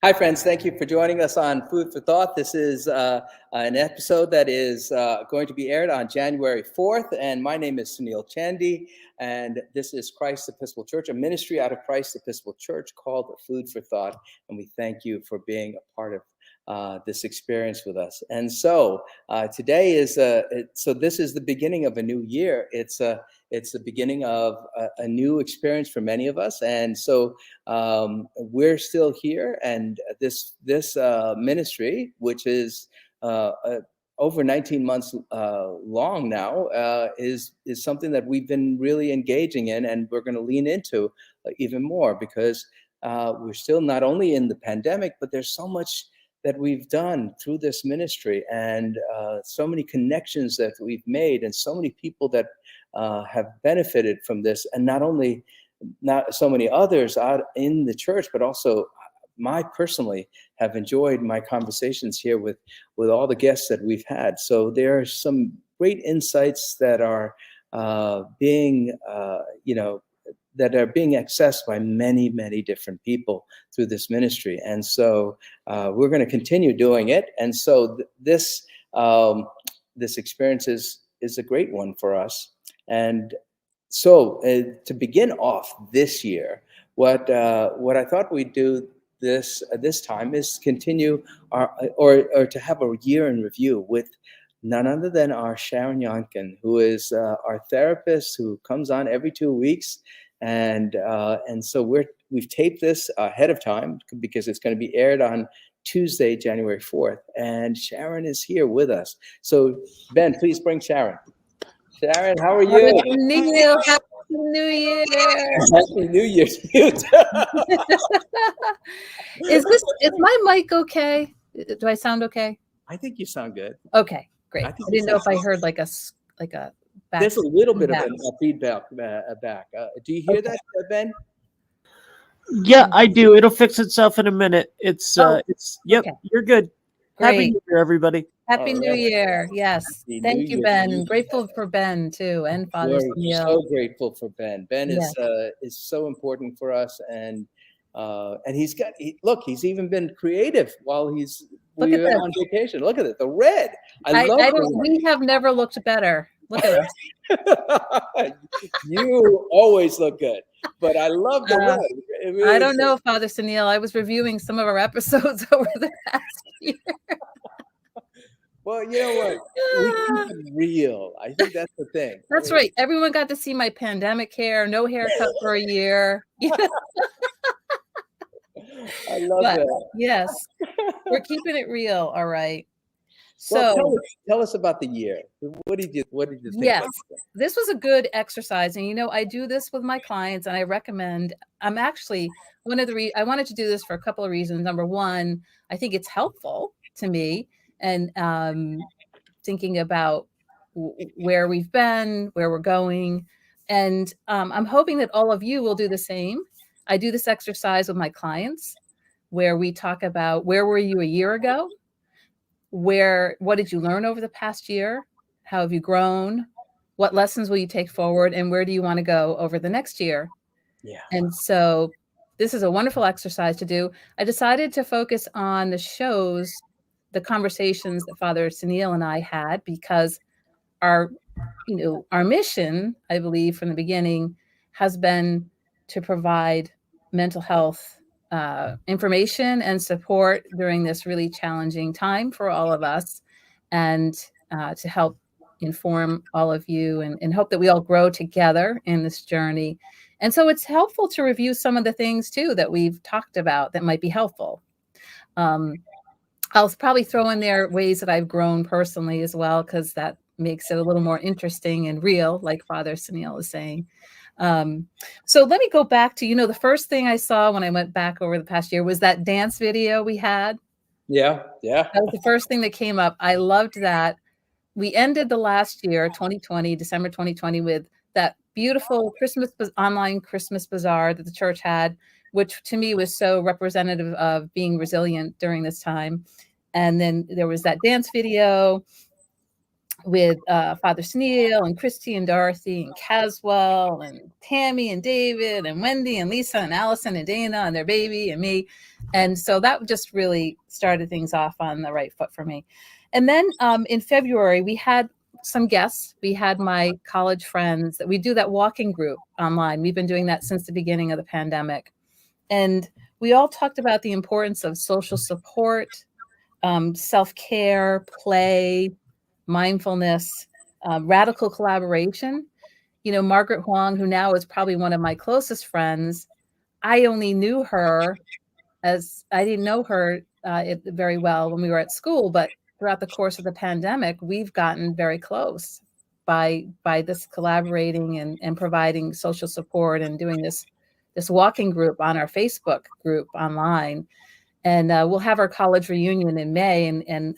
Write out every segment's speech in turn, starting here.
Hi, friends. Thank you for joining us on Food for Thought. This is an episode that is going to be aired on January 4th. And my name is Sunil Sharon, and this is Christ Episcopal Church, a ministry out of Christ Episcopal Church called Food for Thought. And we thank you for being a part of this experience with us. And so today is this is the beginning of a new year. It's the beginning of a new experience for many of us. And so we're still here. And this ministry, which is over 19 months long now, is something that we've been really engaging in, and we're going to lean into even more because we're still not only in the pandemic, but there's so much that we've done through this ministry, and so many connections that we've made, and so many people that have benefited from this, and not so many others out in the church, but also I personally have enjoyed my conversations here with all the guests that we've had. So there are some great insights that are being accessed by many, many different people through this ministry. And so we're going to continue doing it. And so this experience is a great one for us. And so to begin off this year, what I thought we'd do this time is continue or to have a year in review with none other than our Sharon Younkin, who is our therapist who comes on every 2 weeks. And so we've taped this ahead of time because it's going to be aired on Tuesday, January 4th. And Sharon is here with us. So Ben, please bring Sharon. Sharon, how are you? Neil, Happy New Year. Happy New Year to you. Is my mic okay? Do I sound okay? I think you sound good. Okay, great. I didn't know if I heard like a back. There's a little bit of a feedback back. Do you hear that, Ben? Yeah, I do. It'll fix itself in a minute. Yep, okay. You're good. Great. Happy New Year, everybody. Happy New Year. Yes. Thank you, Ben. Grateful for Ben too, and Father Sunil. So grateful for Ben. Ben is so important for us, and he's even been creative while we were on vacation. Look at it, the red. We have never looked better. Look at us. You always look good, but I love the red. Really I don't know, Father Sunil. I was reviewing some of our episodes over the past year. Well, you know what? We keep it real. I think that's the thing. That's right. Everyone got to see my pandemic hair, no haircut for a year. I love that. Yes, we're keeping it real. All right. So well, tell us about the year. What did you think? Yes, this was a good exercise. And, I do this with my clients, and I recommend. I'm actually I wanted to do this for a couple of reasons. Number one, I think it's helpful to me. And thinking about where we've been, where we're going. And I'm hoping that all of you will do the same. I do this exercise with my clients where we talk about where were you a year ago? What did you learn over the past year? How have you grown? What lessons will you take forward? And where do you want to go over the next year? Yeah. And so this is a wonderful exercise to do. I decided to focus on the conversations that Father Sunil and I had, because our mission, I believe from the beginning, has been to provide mental health information and support during this really challenging time for all of us, and to help inform all of you and hope that we all grow together in this journey. And so it's helpful to review some of the things too that we've talked about that might be helpful. I'll probably throw in there ways that I've grown personally as well, because that makes it a little more interesting and real, like Father Sunil is saying. So let me go back to, the first thing I saw when I went back over the past year was that dance video we had. Yeah. That was the first thing that came up. I loved that. We ended the last year, December 2020, with that beautiful online Christmas bazaar that the church had, which to me was so representative of being resilient during this time. And then there was that dance video. with Father Sunil and Christy and Dorothy and Caswell and Tammy and David and Wendy and Lisa and Allison and Dana and their baby and me. And so that just really started things off on the right foot for me. And then in February, we had some guests. We had my college friends. We do that walking group online. We've been doing that since the beginning of the pandemic. And we all talked about the importance of social support, self-care, play, mindfulness, radical collaboration. You know, Margaret Huang, who now is probably one of my closest friends, I only knew her as I didn't know her very well when we were at school, but throughout the course of the pandemic, we've gotten very close by this collaborating and providing social support and doing this walking group on our Facebook group online. And we'll have our college reunion in May, and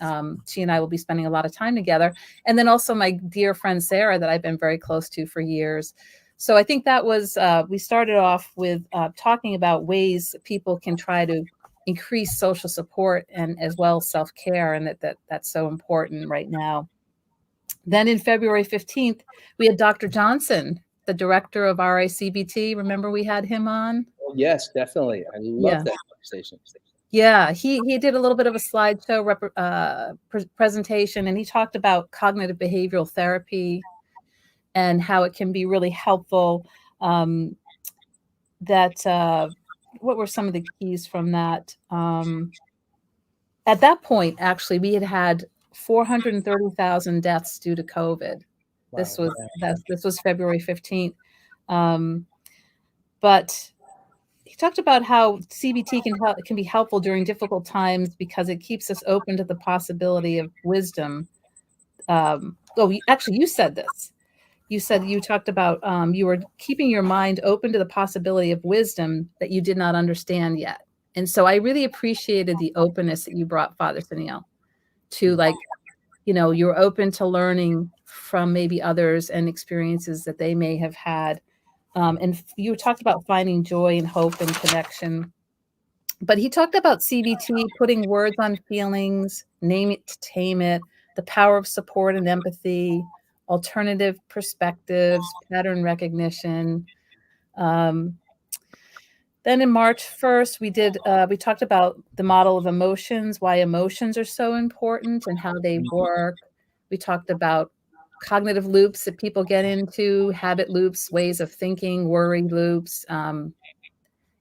she and I will be spending a lot of time together. And then also my dear friend Sarah, that I've been very close to for years. So I think that was, we started off with talking about ways that people can try to increase social support and as well self-care, and that's so important right now. Then in February 15th, we had Dr. Johnson, the director of RICBT. Remember we had him on? Oh, yes, definitely. I love that conversation. Yeah, he did a little bit of a slideshow presentation, and he talked about cognitive behavioral therapy and how it can be really helpful. What were some of the keys from that? At that point, actually, we had 430,000 deaths due to COVID. Wow. This was February 15th. But he talked about how CBT can be helpful during difficult times because it keeps us open to the possibility of wisdom. Actually, you said this. You talked about you were keeping your mind open to the possibility of wisdom that you did not understand yet. And so I really appreciated the openness that you brought, Father Sunil, to you're open to learning from maybe others and experiences that they may have had. And you talked about finding joy and hope and connection. But he talked about CBT, putting words on feelings, name it to tame it, the power of support and empathy, alternative perspectives, pattern recognition. Then in March 1st, we talked about the model of emotions, why emotions are so important and how they work. We talked about cognitive loops that people get into, habit loops, ways of thinking, worry loops, an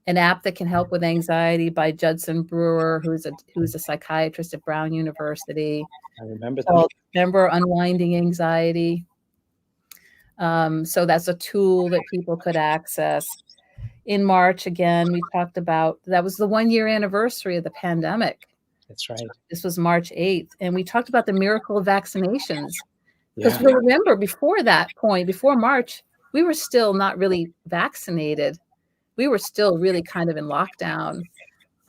app that can help with anxiety by Judson Brewer, who's a psychiatrist at Brown University. I remember that. Remember Unwinding Anxiety. So that's a tool that people could access. In March, again, we talked about, that was the 1-year anniversary of the pandemic. That's right. This was March 8th. And we talked about the miracle of vaccinations. Because we remember before that point, before March, we were still not really vaccinated. We were still really kind of in lockdown.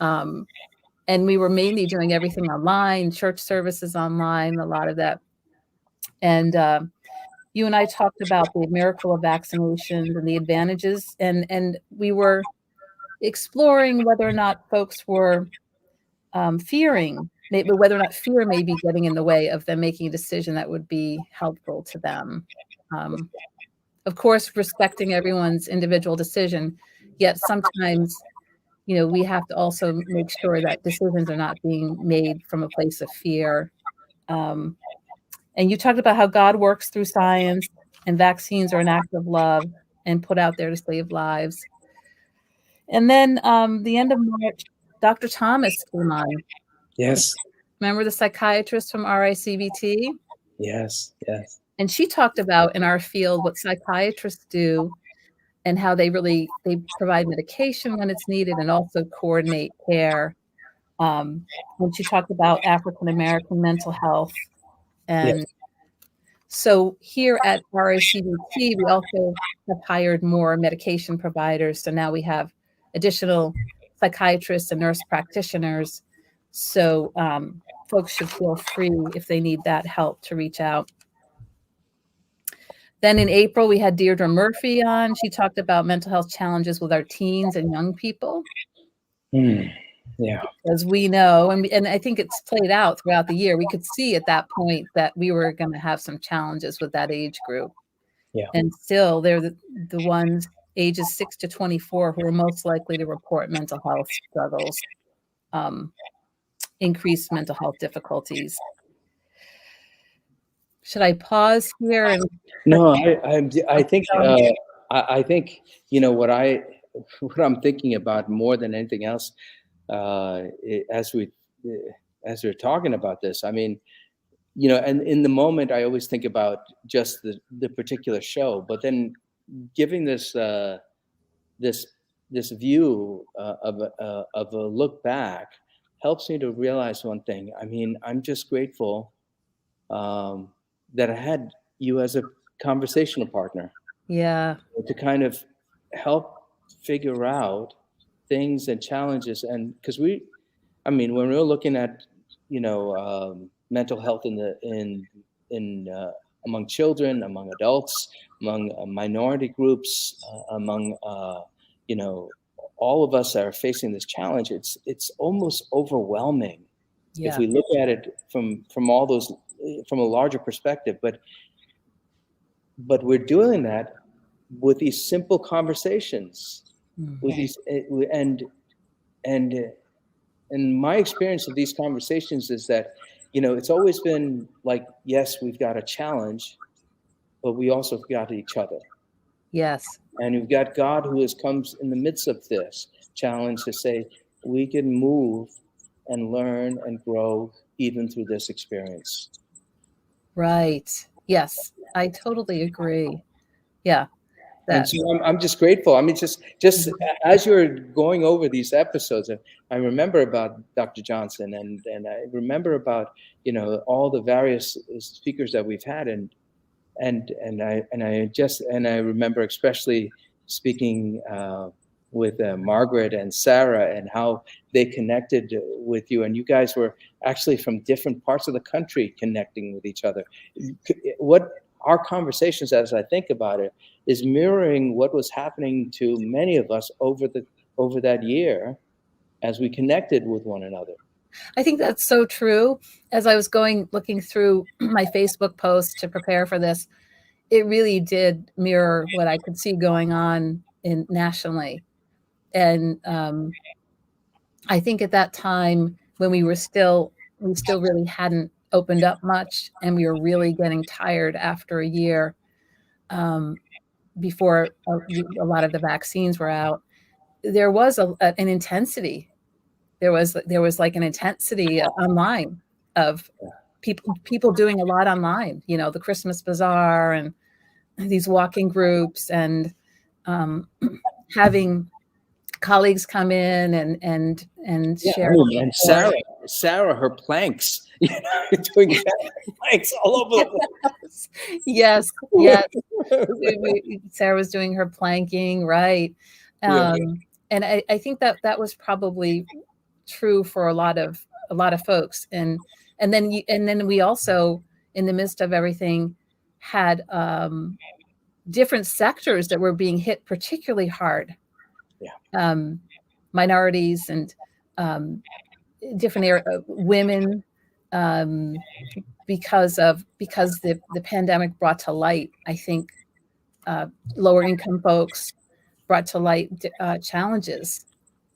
And we were mainly doing everything online, church services online, a lot of that. And you and I talked about the miracle of vaccinations and the advantages. And we were exploring whether or not folks were fearing, whether or not fear may be getting in the way of them making a decision that would be helpful to them. Of course, respecting everyone's individual decision, yet sometimes, we have to also make sure that decisions are not being made from a place of fear. And you talked about how God works through science and vaccines are an act of love and put out there to save lives. And then the end of March, Dr. Thomas came on. Yes. Remember the psychiatrist from RICBT? Yes, yes. And she talked about in our field what psychiatrists do and how they provide medication when it's needed and also coordinate care. When she talked about African-American mental health. And so here at RICBT, we also have hired more medication providers. So now we have additional psychiatrists and nurse practitioners. So folks should feel free if they need that help to reach out. Then in April, we had Deirdre Murphy on. She talked about mental health challenges with our teens and young people. Yeah. As we know, and I think it's played out throughout the year. We could see at that point that we were going to have some challenges with that age group. Yeah. And still, they're the ones ages 6 to 24 who are most likely to report mental health struggles, increased mental health difficulties. Should I pause here? And No, I think I think what I'm thinking about more than anything else, as we're talking about this. I mean, and in the moment, I always think about just the particular show, but then giving this this view of a look back helps me to realize one thing. I mean, I'm just grateful that I had you as a conversational partner. Yeah. To kind of help figure out things and challenges, and because when we're looking at mental health in among children, among adults, among minority groups, among all of us that are facing this challenge, it's almost overwhelming if we look at it from all those, from a larger perspective. But we're doing that with these simple conversations, with these and my experience of these conversations is that it's always been like, yes, we've got a challenge, but we also got each other. Yes. And we've got God who comes in the midst of this challenge to say we can move and learn and grow even through this experience. Right. Yes, I totally agree. Yeah. And so I'm just grateful. I mean, just as you're going over these episodes, I remember about Dr. Johnson, and I remember about all the various speakers that we've had, and I remember especially speaking with Margaret and Sarah, and how they connected with you, and you guys were actually from different parts of the country connecting with each other. What our conversations, as I think about it, is mirroring what was happening to many of us over that year as we connected with one another. I think that's so true. As I was looking through my Facebook posts to prepare for this, it really did mirror what I could see going on nationally. And I think at that time, when we still really hadn't opened up much, and we were really getting tired after a year, before a lot of the vaccines were out, there was an intensity. There was like an intensity online of people doing a lot online, the Christmas Bazaar and these walking groups, and having colleaagues come in and share. And Sarah, her planks, doing planks all over the place. Yes. Sarah was doing her planking, right? And I think that was probably true for a lot of folks. And then we also, in the midst of everything, had different sectors that were being hit particularly hard. Minorities and different women, because the pandemic brought to light, I think, lower income folks brought to light challenges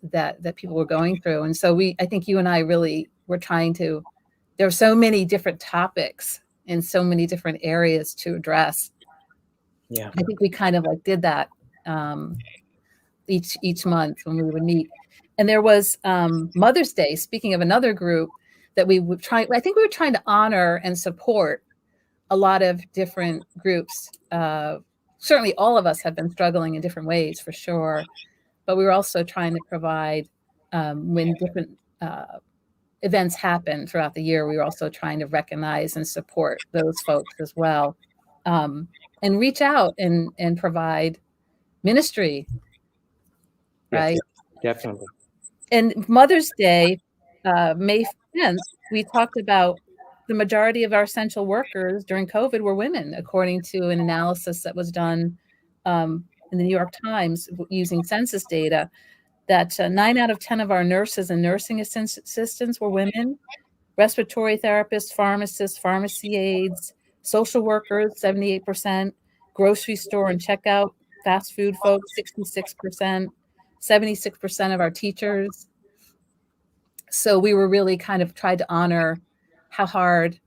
that people were going through. And so I think you and I really were there were so many different topics in so many different areas to address. Yeah. I think we kind of did that each month when we would meet. And there was Mother's Day, speaking of another group that we were trying to honor and support a lot of different groups. Certainly all of us have been struggling in different ways, for sure. But we were also trying to provide, when different events happen throughout the year, we were also trying to recognize and support those folks as well, and reach out and provide ministry. Right? Definitely. And Mother's Day, May 10th, we talked about the majority of our essential workers during COVID were women, according to an analysis that was done in the New York Times using census data. that 9 out of 10 of our nurses and nursing assistants were women. Respiratory therapists, pharmacists, pharmacy aides, social workers, 78%, grocery store and checkout, fast food folks, 66%, 76% of our teachers. So we were really kind of tried to honor how hard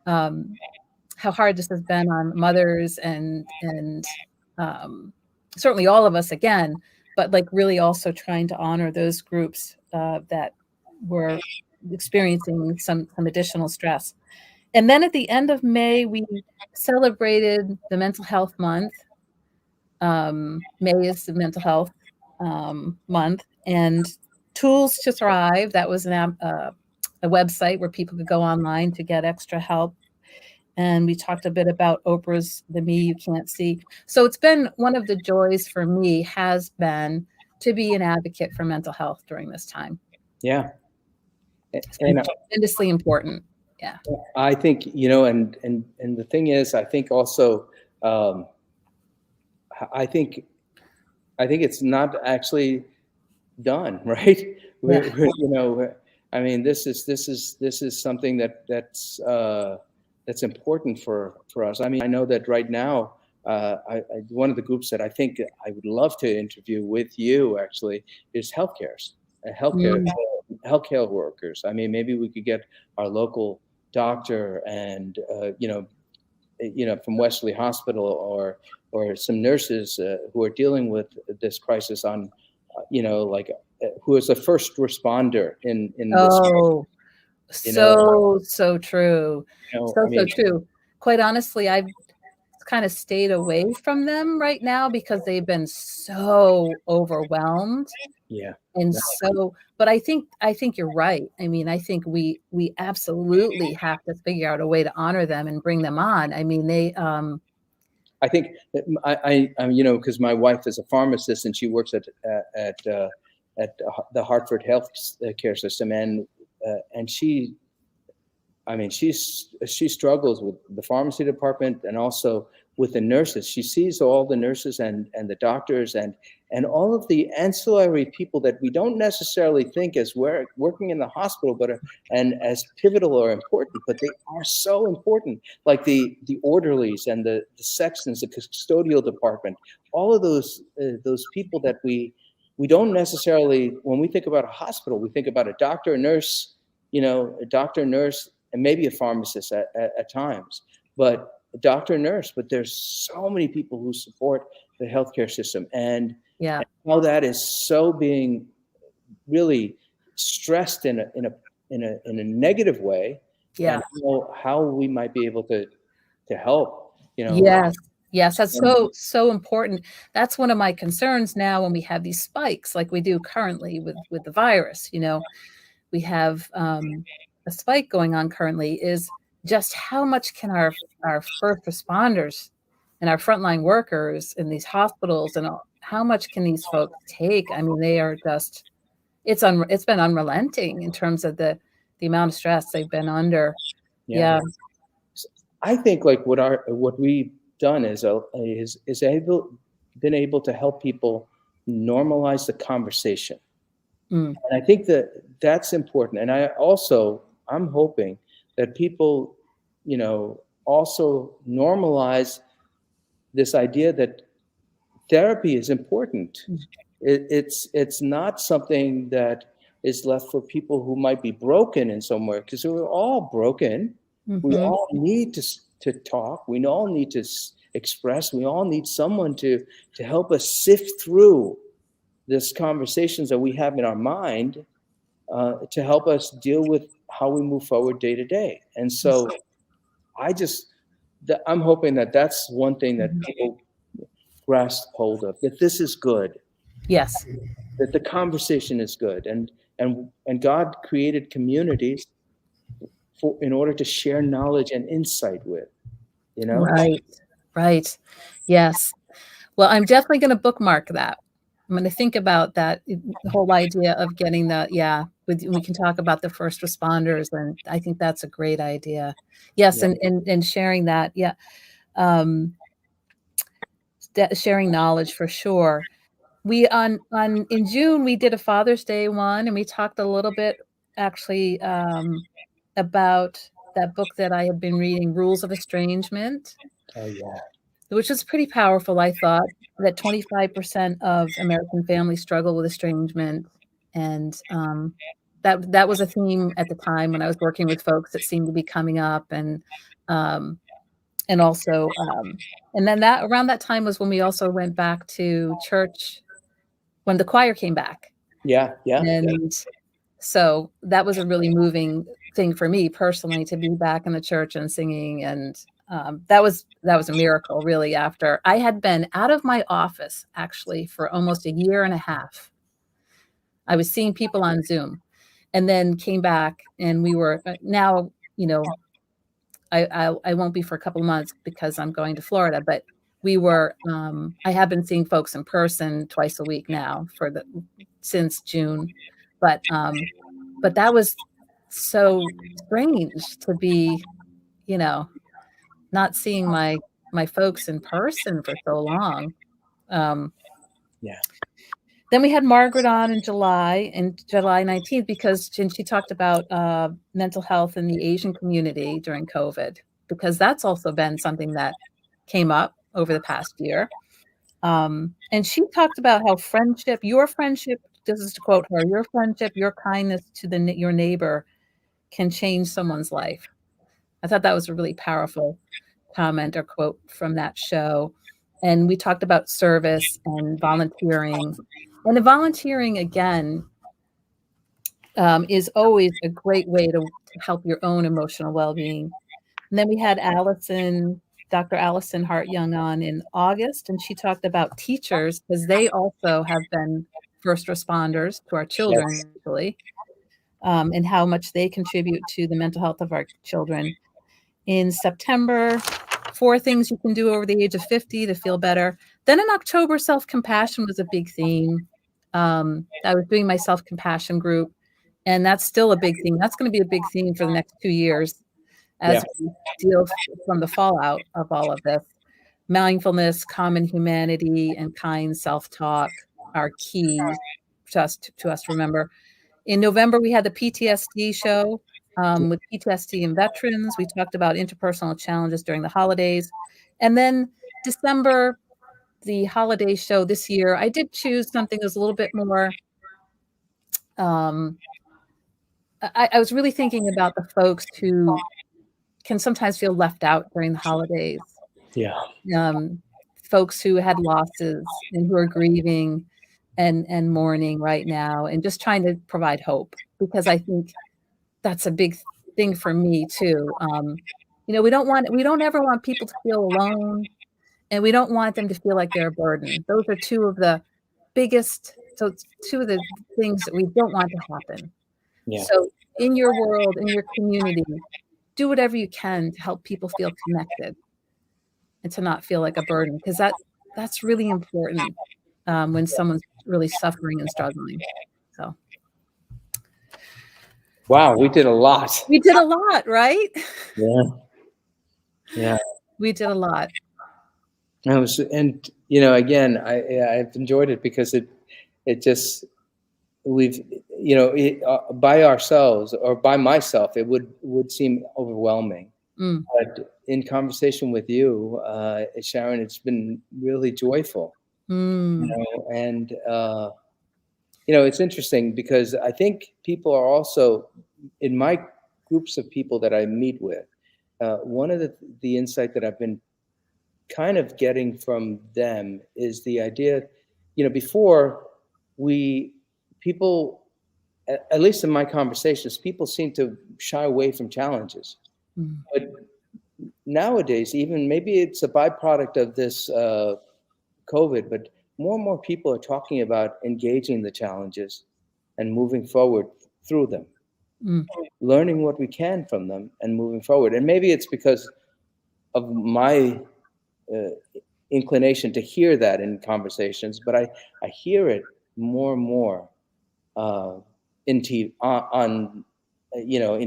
this has been on mothers and certainly all of us again, but like really also trying to honor those groups that were experiencing some additional stress. And then at the end of May, we celebrated the Mental Health Month. May is the Mental Health Month, and Tools to Thrive, that was a website where people could go online to get extra help. And we talked a bit about Oprah's The Me You Can't See. So it's been one of the joys for me has been to be an advocate for mental health during this time. Yeah. And tremendously important. Yeah. I think, and the thing is, I think also, I think it's not actually done, right? I mean, this is something that's important for us. I mean, I know that right now, one of the groups that I think I would love to interview with you actually is healthcare workers. I mean, maybe we could get our local doctor and from Wesley Hospital or some nurses who are dealing with this crisis on, who is a first responder in this. Oh, so true. So true. Quite honestly, I've kind of stayed away from them right now because they've been so overwhelmed. Yeah. And so, but I think you're right. I mean, I think we absolutely have to figure out a way to honor them and bring them on. I mean, they I think because my wife is a pharmacist and she works at the Hartford Health Care System, and she struggles with the pharmacy department and also with the nurses. She sees all the nurses and the doctors and all of the ancillary people that we don't necessarily think as working in the hospital, and as pivotal or important, but they are so important. Like the orderlies and the sextons, the custodial department, all of those people that we don't necessarily, when we think about a hospital, we think about a doctor, a nurse, a doctor, nurse, and maybe a pharmacist at times, but a doctor, nurse. But there's so many people who support the healthcare system, and how that is so being really stressed in a negative way. Yeah. And how we might be able to help. Yes, that's so important. That's one of my concerns now when we have these spikes like we do currently with the virus. We have a spike going on currently, is just how much can our first responders and our frontline workers in these hospitals and how much can these folks take? I mean, they are just, it's been unrelenting in terms of the amount of stress they've been under. Yeah. I think like what we've done is been able to help people normalize the conversation. And I think that's important. And I'm hoping that people, also normalize this idea that therapy is important. It's not something that is left for people who might be broken in somewhere, because we're all broken. Mm-hmm. We all need to talk. We all need to express. We all need someone to help us sift through these conversations that we have in our mind, to help us deal with how we move forward day to day. And so I'm hoping that that's one thing that people grasp hold of, that this is good. Yes. That the conversation is good. And God created communities in order to share knowledge and insight with, Right. Yes. Well, I'm definitely going to bookmark that. I'm going to think about that, the whole idea of getting we can talk about the first responders, and I think that's a great idea. Yes. Yeah. And sharing that. Yeah. Sharing knowledge for sure. we in June we did a Father's Day one, and we talked a little bit actually about that book that I had been reading, Rules of Estrangement. Oh yeah. Which was pretty powerful. I thought that 25% of American families struggle with estrangement, and that was a theme at the time when I was working with folks that seemed to be coming up, and also and then that around that time was when we also went back to church when the choir came back. Yeah. And so that was a really moving thing for me personally, to be back in the church and singing. And that was a miracle, really. After I had been out of my office actually for almost a year and a half, I was seeing people on Zoom, and then came back, and we were now, I won't be for a couple of months because I'm going to Florida, but we were, I have been seeing folks in person twice a week now since June. But that was so strange to be, not seeing my folks in person for so long. Yeah. Then we had Margaret on in July 19th, because she talked about mental health in the Asian community during COVID, because that's also been something that came up over the past year. And she talked about how your friendship, this is to quote her, your friendship, your kindness to your neighbor can change someone's life. I thought that was a really powerful comment or quote from that show. And we talked about service and volunteering. And the volunteering, again, is always a great way to help your own emotional well-being. And then we had Dr. Allison Hart-Young on in August, and she talked about teachers, because they also have been first responders to our children, Yes. actually, and how much they contribute to the mental health of our children. In September, 4 things you can do over the age of 50 to feel better. Then in October, self-compassion was a big theme. I was doing my self-compassion group, and that's still a big theme. That's going to be a big theme for the next 2 years as we deal from the fallout of all of this. Mindfulness, common humanity, and kind self-talk are key to us to remember. In November, we had the PTSD show with PTSD and veterans. We talked about interpersonal challenges during the holidays. And then December, the holiday show this year, I did choose something that was a little bit more, I was really thinking about the folks who can sometimes feel left out during the holidays. Yeah. Folks who had losses and who are grieving and mourning right now, and just trying to provide hope, because I think that's a big thing for me too. We don't ever want people to feel alone, and we don't want them to feel like they're a burden. Those are two of the things that we don't want to happen. Yeah. So in your world, in your community, do whatever you can to help people feel connected and to not feel like a burden, because that's really important when someone's really suffering and struggling. So. Wow, we did a lot. We did a lot, right? Yeah. We did a lot. Again, I've enjoyed it because it just, by ourselves or by myself, it would seem overwhelming. But in conversation with you, Sharon, it's been really joyful. And it's interesting because I think people are also, in my groups of people that I meet with, one of the insight that I've been kind of getting from them is the idea, before people, at least in my conversations, people seem to shy away from challenges. But nowadays, even maybe it's a byproduct of this COVID, but more and more people are talking about engaging the challenges and moving forward through them, learning what we can from them and moving forward. And maybe it's because of my inclination to hear that in conversations, but I hear it more and more in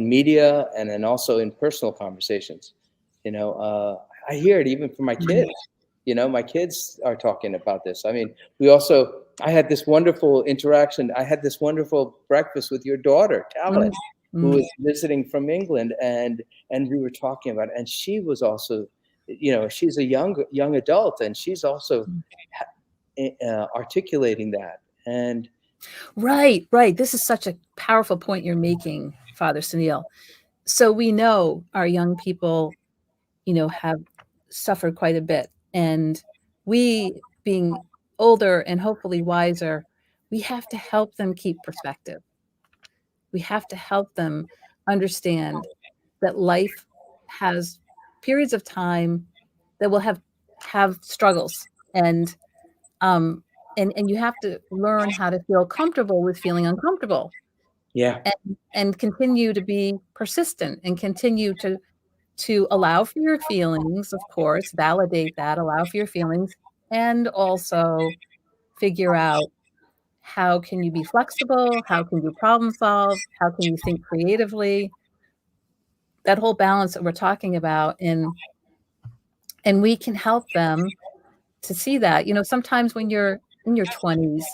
media, and then also in personal conversations. I hear it even from my kids. My kids are talking about this. I mean, we also I had this wonderful interaction. I had this wonderful breakfast with your daughter, Talon, who was visiting from England, and we were talking about it. And she was also, she's a young adult, and she's also articulating that. And right. This is such a powerful point you're making, Father Sunil. So we know our young people, have suffered quite a bit, and we, being older and hopefully wiser, we have to help them keep perspective. We have to help them understand that life has periods of time that will have struggles, and you have to learn how to feel comfortable with feeling uncomfortable. Yeah. And continue to be persistent, and continue to allow for your feelings, of course, validate that, allow for your feelings, and also figure out how can you be flexible, how can you problem solve, how can you think creatively, that whole balance that we're talking about. And we can help them to see that. Sometimes when you're in your 20s,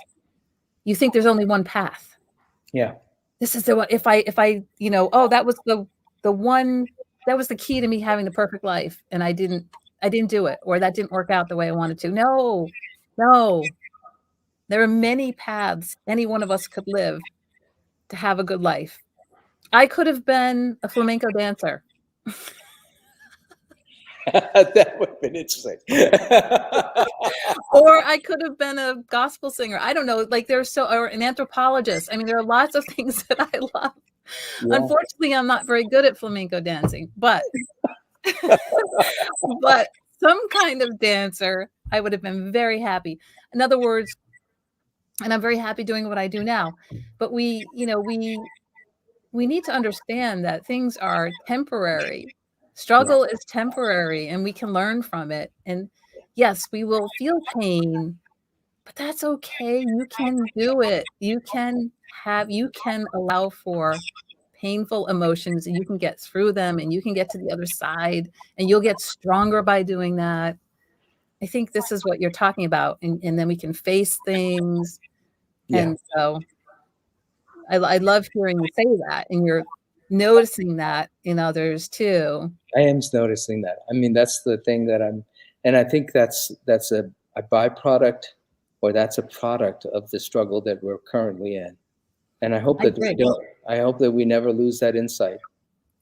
you think there's only one path. Yeah. This is the one. If I, oh, that was the one, that was the key to me having the perfect life, and I didn't do it, or that didn't work out the way I wanted to. No. There are many paths any one of us could live to have a good life. I could have been a flamenco dancer. That would have been interesting. Or I could have been a gospel singer. I don't know. Like, or an anthropologist. I mean, there are lots of things that I love. Yeah. Unfortunately, I'm not very good at flamenco dancing, but but some kind of dancer, I would have been very happy. In other words, and I'm very happy doing what I do now. But we need to understand that things are temporary. Struggle is temporary, and we can learn from it. And yes, we will feel pain, but that's okay. You can do it. You can allow for painful emotions, and you can get through them, and you can get to the other side, and you'll get stronger by doing that. I think this is what you're talking about. And then we can face things. Yeah. And so I love hearing you say that, and you're noticing that in others too. I am noticing that. I mean, that's the thing that and I think that's a byproduct, or that's a product of the struggle that we're currently in. And I hope that we never lose that insight,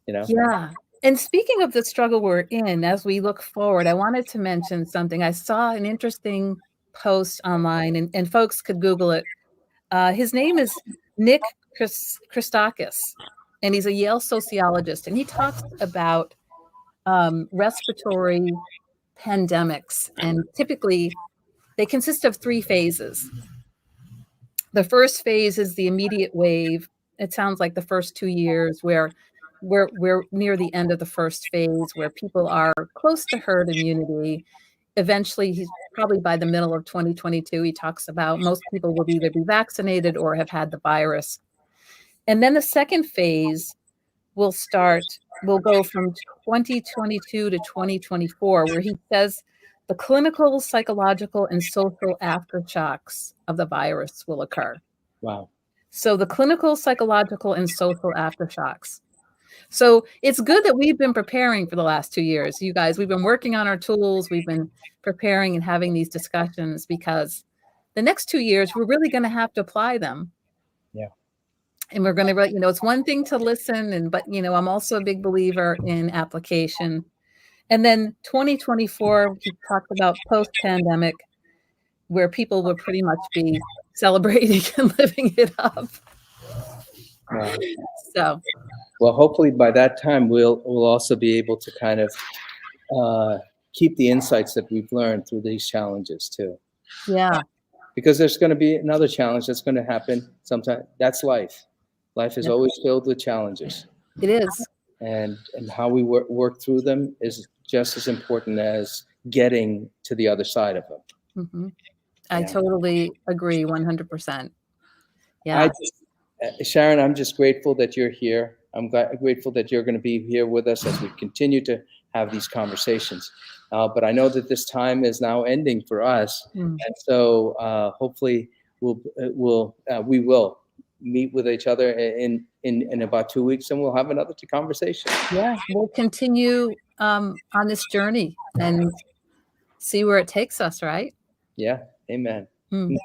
Yeah. And speaking of the struggle we're in, as we look forward, I wanted to mention something. I saw an interesting post online, and folks could Google it. His name is Nick Christakis, and he's a Yale sociologist, and he talks about respiratory pandemics, and typically they consist of 3 phases. The first phase is the immediate wave. It sounds like the first 2 years, where we're near the end of the first phase, where people are close to herd immunity. Eventually, he's probably by the middle of 2022, he talks about most people will either be vaccinated or have had the virus. And then the second phase will go from 2022 to 2024, where he says the clinical, psychological, and social aftershocks of the virus will occur. Wow. So the clinical, psychological, and social aftershocks. So it's good that we've been preparing for the last 2 years. You guys, we've been working on our tools. We've been preparing and having these discussions, because the next 2 years, we're really going to have to apply them. Yeah. And we're going to, it's one thing to listen, but I'm also a big believer in application. And then 2024, he talked about post-pandemic, where people will pretty much be celebrating and living it up. So. Well, hopefully by that time, we'll also be able to kind of keep the insights that we've learned through these challenges too. Yeah. Because there's going to be another challenge that's going to happen sometime. That's life. Life is always filled with challenges. It is. And how we work through them is just as important as getting to the other side of them. Mm-hmm. I totally agree, 100%. Yeah. Sharon, I'm just grateful that you're here. I'm grateful that you're going to be here with us as we continue to have these conversations. But I know that this time is now ending for us. And so hopefully we will meet with each other in about 2 weeks, and we'll have another conversation. Yeah, we'll continue on this journey and see where it takes us, right? Yeah, amen.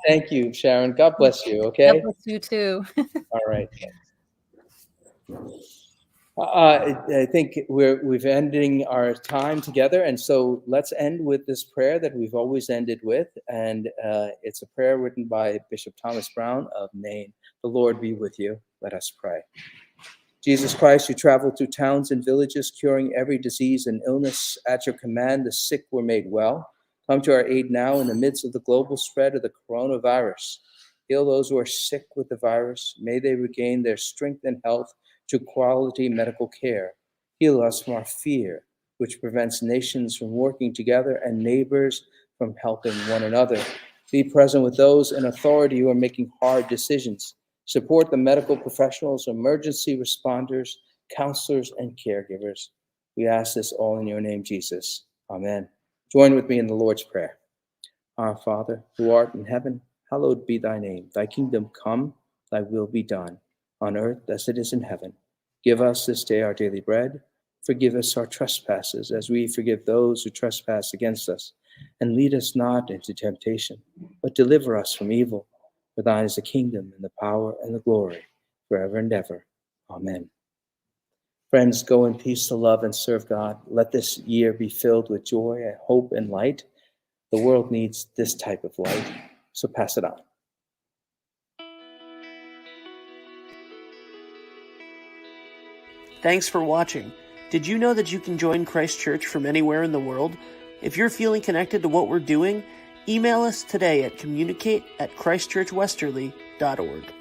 Thank you, Sharon. God bless you, okay? God bless you too. All right. I think we've ending our time together, and so let's end with this prayer that we've always ended with, and it's a prayer written by Bishop Thomas Brown of Maine. The Lord be with you. Let us pray. Jesus Christ, you traveled through towns and villages, curing every disease and illness. At your command, the sick were made well. Come to our aid now in the midst of the global spread of the coronavirus. Heal those who are sick with the virus. May they regain their strength and health to quality medical care. Heal us from our fear, which prevents nations from working together and neighbors from helping one another. Be present with those in authority who are making hard decisions. Support the medical professionals, emergency responders, counselors, and caregivers. We ask this all in your name, Jesus. Amen. Join with me in the Lord's Prayer. Our Father, who art in heaven, hallowed be thy name. Thy kingdom come, thy will be done, on earth as it is in heaven. Give us this day our daily bread. Forgive us our trespasses, as we forgive those who trespass against us. And lead us not into temptation, but deliver us from evil. For thine is the kingdom, and the power, and the glory, forever and ever. Amen. Friends, go in peace to love and serve God. Let this year be filled with joy and hope and light. The world needs this type of light, so pass it on. Thanks for watching. Did you know that you can join Christ Church from anywhere in the world? If you're feeling connected to what we're doing, email us today at communicate@christchurchwesterly.org.